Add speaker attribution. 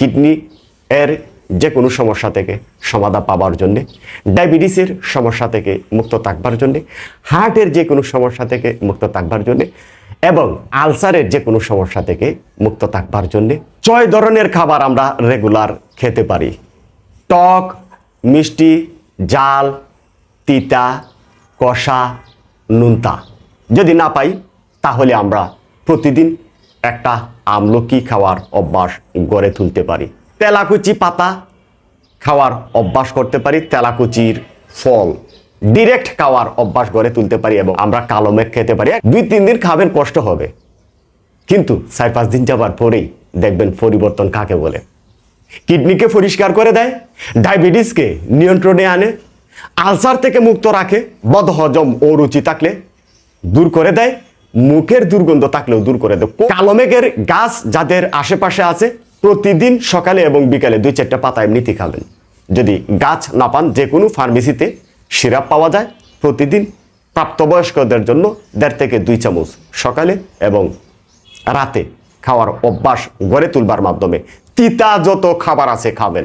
Speaker 1: Kidney এর যে কোনো সমস্যা থেকে সমাধান পাওয়ার জন্যে, ডায়াবেটিসের সমস্যা থেকে মুক্ত থাকবার জন্যে, হার্টের যে কোনো সমস্যা থেকে মুক্ত থাকবার জন্যে এবং আলসারের যে কোনো সমস্যা থেকে মুক্ত থাকবার জন্যে 6 ধরনের খাবার আমরা রেগুলার খেতে পারি। টক, মিষ্টি, জাল, তিতা, কষা, নোনতা। যদি না পাই তাহলে আমরা প্রতিদিন একটা আমলকি খাওয়ার অভ্যাস গড়ে তুলতে পারি। তেলাকুচি পাতা খাওয়ার অভ্যাস করতে পারি, তেলাকুচির ফল ডিরেক্ট খাওয়ার অভ্যাস গড়ে তুলতে পারি এবং আমরা কালো মেঘ খেতে পারি। 2-3 দিন খাবেন, কষ্ট হবে, কিন্তু 4-5 দিন যাবার পরেই দেখবেন পরিবর্তন কাকে বলে। কিডনিকে পরিষ্কার করে দেয়, ডায়াবেটিসকে নিয়ন্ত্রণে আনে, আলসার থেকে মুক্ত রাখে, বদহজম ও রুচি থাকলে দূর করে দেয়, মুখের দুর্গন্ধ থাকলেও দূর করে দেয়। কালো মেঘের গাছ যাদের আশেপাশে আছে প্রতিদিন সকালে এবং বিকালে 2-4টা পাতা এমনিতেই খাবেন। যদি গাছ না পান যে কোনো ফার্মেসিতে সিরাপ পাওয়া যায়, প্রতিদিন প্রাপ্তবয়স্কদের জন্য 1.5 থেকে 2 চামচ সকালে এবং রাতে খাওয়ার অভ্যাস গড়ে তুলবার মাধ্যমে তিতা যত খাবার আছে খাবেন।